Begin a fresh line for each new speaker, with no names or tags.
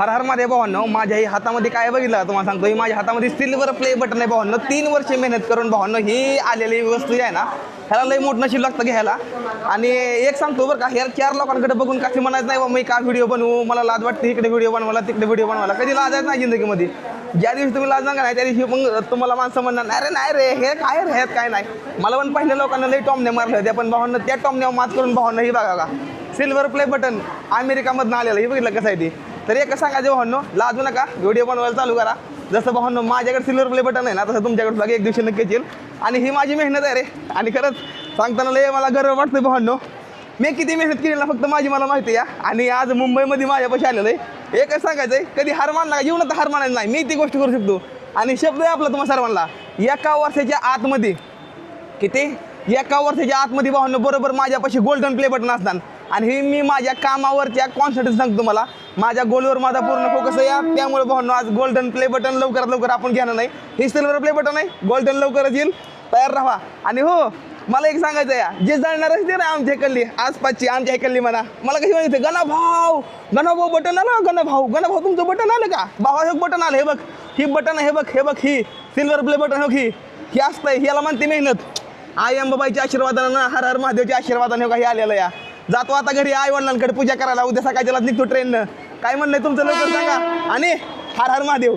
हर हर महादेव भावांनो, माझ्या ही हातामध्ये काय बघितलं तुम्हाला सांगतो, ही माझ्या हातामध्ये सिल्वर प्ले बटन आहे भावांनो. 3 वर्षे मेहनत करून भावांनो ही आलेली वस्तू आहे ना, ह्याला लई मोठं नशीब लागतं घ्यायला. आणि एक सांगतो बरं का, ह्या 4 लोकांकडे बघून काही म्हणायचं नाही बाबा मी का व्हिडिओ बनवू, मला लाज वाटते इकडे व्हिडिओ बनवायला तिकडे व्हिडिओ बनवायला. कधी लाजायचं नाही जिंदगीमध्ये. ज्या दिवशी तुम्ही लाज नाही त्या दिवशी मग तुम्हाला माणसं म्हणणार नाही रे हे काय रे ह्यात काय नाही. मला पण पहिल्या लोकांना लई टॉमने मारले होते, पण भावांना त्या टॉमने मात करून भावांना ही बघा का सिल्वर प्ले बटन अमेरिकामधून आलेलं हे बघितलं कसं आहे ते. तर एक सांगायचं भावांनो, लाजू नका, व्हिडिओ बनवायला चालू करा. जसं भावांनो माझ्याकडे सिल्वर प्ले बटन आहे ना, तसं तुमच्याकडे सुद्धा एक दिवशी नक्कीच येईल. आणि ही माझी मेहनत आहे रे. आणि खरंच सांगताना लय मला गर्व वाटतं भावांनो, मी किती मेहनत केली ना फक्त माझी मला माहिती आहे. आणि आज मुंबईमध्ये माझ्यापाशी आलेलं आहे. एकच सांगायचं आहे, कधी हार मानला का जीवनात हार मानायचं नाही, मी ती गोष्ट करू शकतो. आणि शब्द आहे आपला तुम्हाला सर्वांना, एका वर्षाच्या आतमध्ये किती एका वर्षाच्या आतमध्ये भावांनो बरोबर माझ्यापाशी गोल्डन प्ले बटन असतात. आणि हे मी माझ्या कामावरच्या कॉन्सन्ट्रेट सांगतो तुम्हाला, माझ्या गोलवर माझा पूर्ण फोकस आहे. त्यामुळे भावांनो आज गोल्डन प्ले बटन लवकरात लवकर आपण घेणार नाही. हे सिल्वर प्ले बटन आहे, गोल्डन लवकरच येईल, तयार राहा. आणि हो मला एक सांगायचं आहे, जे जाणणार असते ना आमच्या इकडली आसपासची आमच्या इकडली म्हणा, मला कशी माहिती गणाभाऊ बटन आलं, गणाभाऊ तुमचं बटन आलं का भावा, हे बटन आलं, हे बघ ही बटन, हे बघ ही सिल्वर प्ले बटन, हो ही असतंय, ह्याला म्हणते मेहनत. आई अंबाबाईच्या आशीर्वादानं, हर हर महादेवच्या आशीर्वादाने काही आलेलं या. जातो आता घरी आई वडिलांकडे पूजा करायला, उद्या सकाळच्याला निघतो ट्रेननं. काय म्हणणं तुमचं लवकर सांगा. आणि हर हर महादेव.